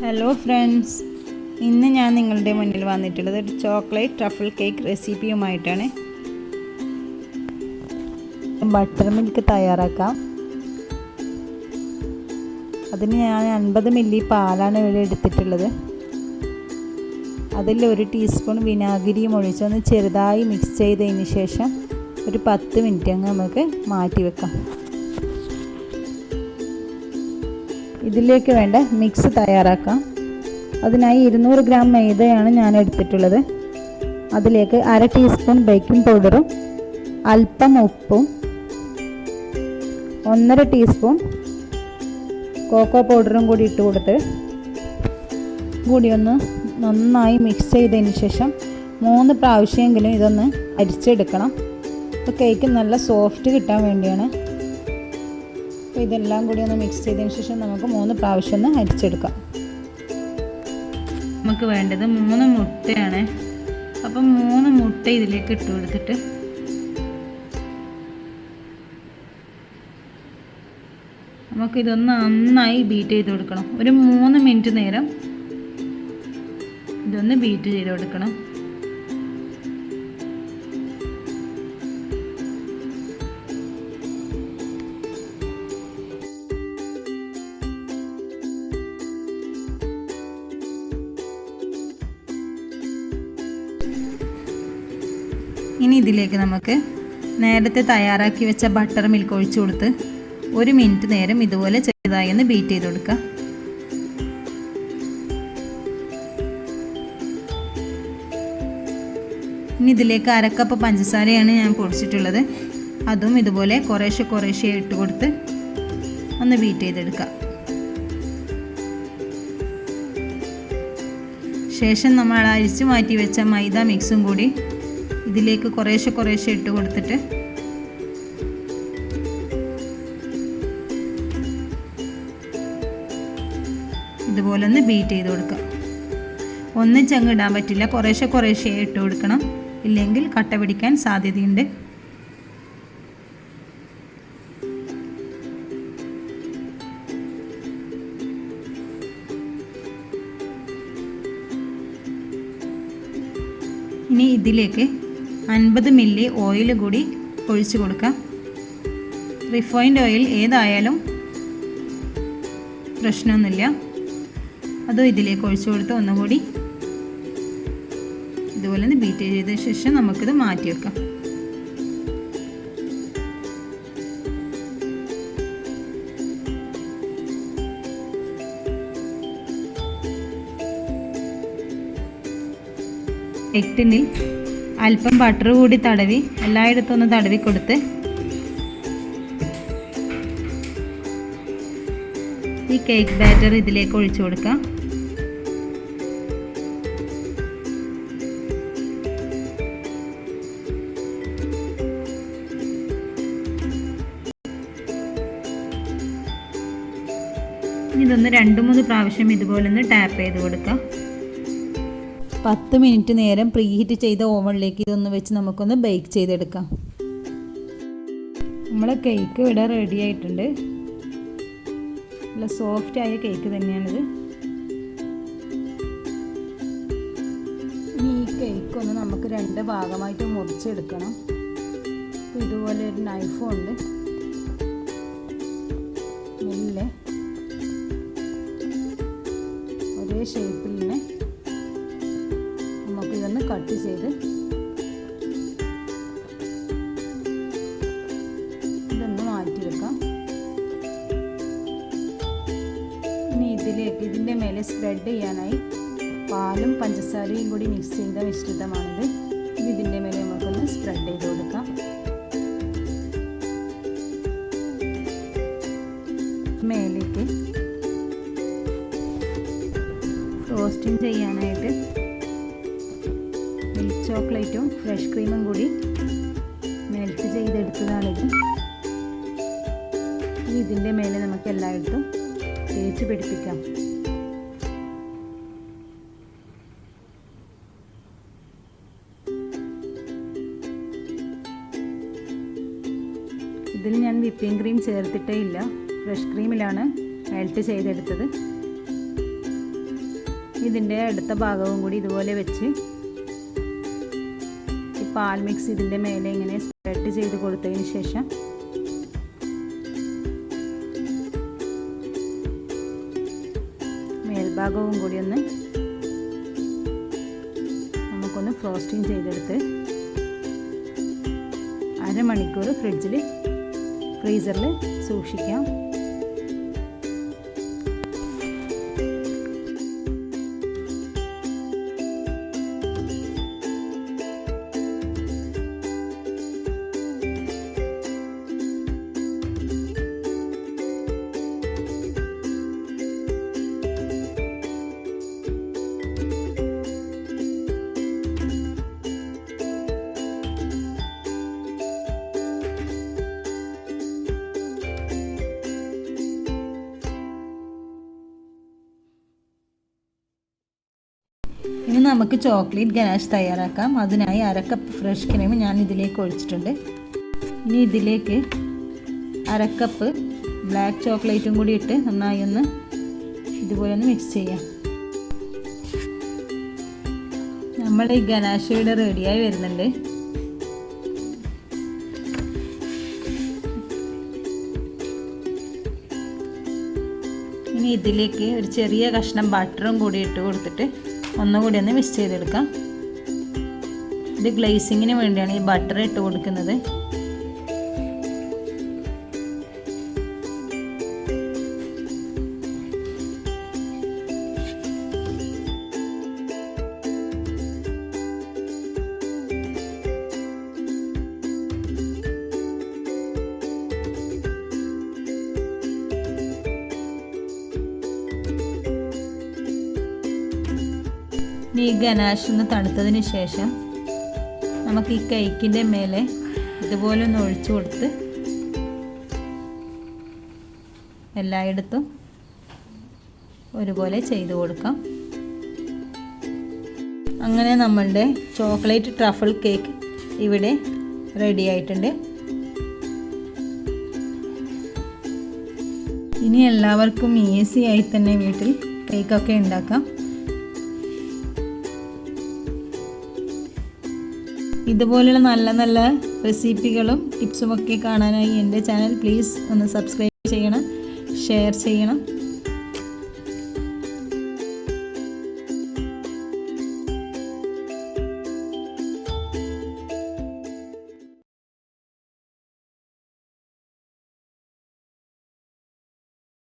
Hello friends, ഇന്ന് ഞാൻ നിങ്ങളുടെ മുന്നിൽ വന്നിട്ടുള്ളത് ഒരു ചോക്ലേറ്റ് ട്രഫിൾ കേക്ക് റെസിപ്പിയുമായിട്ടാണ്. ബട്ടർ മിൽക്ക് തയ്യാറാക്കാം. അതിന് ഞാൻ 50 മില്ലി പാലാണ് ഇവിടെ എടുത്തിട്ടുള്ളത്. അതിൽ 1 ടീസ്പൂൺ വിനാഗിരിയും ഒഴിച്ചൊന്ന് ചെറുതായി മിക്സ് ചെയ്തതിന് ശേഷം ഒരു 10 മിനിറ്റ് അങ്ങ് നമുക്ക് മാറ്റി വെക്കാം. ഇതിലേക്ക് വേണ്ട മിക്സ് തയ്യാറാക്കാം. അതിനായി 200 ഗ്രാം മൈദയാണ് ഞാൻ എടുത്തിട്ടുള്ളത്. അതിലേക്ക് 1/2 ടീസ്പൂൺ ബേക്കിംഗ് പൗഡറും അല്പം ഉപ്പും 1/2 ടീസ്പൂൺ കോക്കോ പൗഡറും കൂടി ഇട്ട് കൊടുത്ത് ഒന്ന് നന്നായി മിക്സ് ചെയ്തതിന് ശേഷം 3 പ്രാവശ്യമെങ്കിലും ഇതൊന്ന് അരിച്ചെടുക്കണം. അപ്പോൾ കേക്ക് നല്ല സോഫ്റ്റ് കിട്ടാൻ വേണ്ടിയാണ്. അപ്പോൾ ഇതെല്ലാം കൂടി ഒന്ന് മിക്സ് ചെയ്തതിന് ശേഷം നമുക്ക് 3 പ്രാവശ്യം ഒന്ന് അരിച്ചെടുക്കാം. നമുക്ക് വേണ്ടത് 3 മുട്ടയാണ്. അപ്പം 3 മുട്ട ഇതിലേക്ക് ഇട്ട് കൊടുത്തിട്ട് നമുക്കിതൊന്ന് നന്നായി ബീറ്റ് ചെയ്ത് കൊടുക്കണം. ഒരു 3 മിനിറ്റ് നേരം ഇതൊന്ന് ബീറ്റ് ചെയ്ത് കൊടുക്കണം. ഇനി ഇതിലേക്ക് നമുക്ക് നേരത്തെ തയ്യാറാക്കി വെച്ച ബട്ടർ മിൽക്ക് ഒഴിച്ചു കൊടുത്ത് 1 മിനിറ്റ് നേരം ഇതുപോലെ ചെറുതായി ഒന്ന് ബീറ്റ് ചെയ്ത് കൊടുക്കുക. ഇനി ഇതിലേക്ക് 1/2 കപ്പ് പഞ്ചസാരയാണ് ഞാൻ പൊടിച്ചിട്ടുള്ളത്. അതും ഇതുപോലെ കുറേശ്ശെ ഇട്ട് കൊടുത്ത് ഒന്ന് ബീറ്റ് ചെയ്തെടുക്കുക. ശേഷം നമ്മൾ അരിച്ചു മാറ്റി വെച്ച മൈദ മിക്സും കൂടി ഇതിലേക്ക് കുറേശ്ശെ ഇട്ട് കൊടുത്തിട്ട് ഇതുപോലെ ഒന്ന് ബീറ്റ് ചെയ്ത് കൊടുക്കുക. ഒന്നിച്ചങ്ങ് ഇടാൻ പറ്റില്ല, കുറേശ്ശെ ഇട്ട് കൊടുക്കണം, ഇല്ലെങ്കിൽ കട്ട പിടിക്കാൻ സാധ്യതയുണ്ട്. ഇനി ഇതിലേക്ക് 50 മില്ലി ഓയിൽ കൂടി ഒഴിച്ച് കൊടുക്കാം. റിഫൈൻഡ് ഓയിൽ ഏതായാലും പ്രശ്നമൊന്നുമില്ല. അതും ഇതിലേക്ക് ഒഴിച്ചു കൊടുത്ത് ഒന്നുകൂടി ഇതുപോലെ ഒന്ന് ബീറ്റ് ചെയ്ത ശേഷം നമുക്കിത് മാറ്റി വെക്കാം. കേക്ക് ടിന്നിൽ അല്പം ബട്ടർ കൂടി തടവി എല്ലായിടത്തും ഒന്ന് തടവി കൊടുത്ത് ഈ കേക്ക് ബാറ്റർ ഇതിലേക്ക് ഒഴിച്ചു കൊടുക്കാം. ഇതൊന്ന് 2-3 പ്രാവശ്യം ഇതുപോലെ ഒന്ന് ടാപ്പ് ചെയ്ത് കൊടുക്കാം. 10 മിനിറ്റ് നേരം പ്രീഹീറ്റ് ചെയ്ത ഓവനിലേക്ക് ഇതൊന്ന് വെച്ച് നമുക്കൊന്ന് ബേക്ക് ചെയ്തെടുക്കാം. നമ്മളെ കേക്ക് ഇവിടെ റെഡി ആയിട്ടുണ്ട്. നല്ല സോഫ്റ്റ് ആയ കേക്ക് തന്നെയാണിത്. ഇനി ഈ കേക്ക് ഒന്ന് നമുക്ക് 2 ഭാഗമായിട്ട് മുറിച്ചെടുക്കണം. ഇതുപോലെ ഒരു നൈഫും ഉണ്ട്. മെല്ലെ ഒരേ ഷേപ്പിൽ തന്നെ നമുക്കിതൊന്ന് കട്ട് ചെയ്ത് ഇതൊന്ന് മാറ്റി വെക്കാം. ഇനി ഇതിൻ്റെ മേലെ സ്പ്രെഡ് ചെയ്യാനായി പാലും പഞ്ചസാരയും കൂടി മിക്സ് ചെയ്ത മിശ്രിതമാണിത്. ഇതിൻ്റെ മേലെ നമുക്കൊന്ന് സ്പ്രെഡ് ചെയ്ത് കൊടുക്കാം. മേലേക്ക് ഫ്രോസ്റ്റിംഗ് ചെയ്യാനായിട്ട് മിൽക്ക് ചോക്ലേറ്റും ഫ്രഷ് ക്രീമും കൂടി മെൽറ്റ് ചെയ്തെടുത്തതാണിത്. ഇതിൻ്റെ മേലെ നമുക്ക് എല്ലായിടത്തും തേച്ച് പിടിപ്പിക്കാം. ഇതിൽ ഞാൻ വിപ്പിംഗ് ക്രീം ചേർത്തിട്ടേ ഇല്ല, ഫ്രഷ് ക്രീമിലാണ് മെൽറ്റ് ചെയ്തെടുത്തത്. ഇതിൻ്റെ അടുത്ത ഭാഗവും കൂടി ഇതുപോലെ വെച്ച് ഈ പാൽ മിക്സ് ഇതിൻ്റെ മേലെ ഇങ്ങനെ സ്പ്രെഡ് ചെയ്ത് കൊടുത്തതിന് ശേഷം മേൽഭാഗവും കൂടി നമുക്കൊന്ന് ഫ്രോസ്റ്റിംഗ് ചെയ്തെടുത്ത് അരമണിക്കൂർ ഫ്രീസറിൽ സൂക്ഷിക്കാം. ഇനി നമുക്ക് ചോക്ലേറ്റ് ഗനാഷ് തയ്യാറാക്കാം. അതിനായി 1/2 കപ്പ് ഫ്രഷ് ക്രീം ഞാൻ ഇതിലേക്ക് ഒഴിച്ചിട്ടുണ്ട്. ഇനി ഇതിലേക്ക് 1/2 കപ്പ് ബ്ലാക്ക് ചോക്ലേറ്റും കൂടി ഇട്ട് നന്നായി ഇതുപോലെ മിക്സ് ചെയ്യാം. നമ്മുടെ ഈ ഗനാഷ് ഇവിടെ റെഡിയായി വരുന്നുണ്ട്. ഇനി ഇതിലേക്ക് ഒരു ചെറിയ കഷ്ണം ബട്ടറും കൂടി ഇട്ട് കൊടുത്തിട്ട് ഒന്നുകൂടി മിക്സ് ചെയ്തെടുക്കാം. ഇത് ഗ്ലേസിങ്ങിന് വേണ്ടിയാണ് ഈ ബട്ടർ ഇട്ട് കൊടുക്കുന്നത്. ഈ ഗനാഷ് തണുത്തതിന് ശേഷം നമുക്ക് ഈ കേക്കിൻ്റെ മേലെ ഇതുപോലെ ഒഴിച്ചു കൊടുത്ത് എല്ലായിടത്തും ഒരുപോലെ ചെയ്തു കൊടുക്കാം. അങ്ങനെ നമ്മളുടെ ചോക്ലേറ്റ് ട്രഫിൾ കേക്ക് ഇവിടെ റെഡി ആയിട്ടുണ്ട്. ഇനി എല്ലാവർക്കും ഈസി ആയി തന്നെ വീട്ടിൽ കേക്കൊക്കെ ഉണ്ടാക്കാം. ഇതുപോലുള്ള നല്ല നല്ല റെസിപ്പികളും ടിപ്സുമൊക്കെ കാണാനായി എൻ്റെ ചാനൽ പ്ലീസ് ഒന്ന് സബ്സ്ക്രൈബ് ചെയ്യണം, ഷെയർ ചെയ്യണം.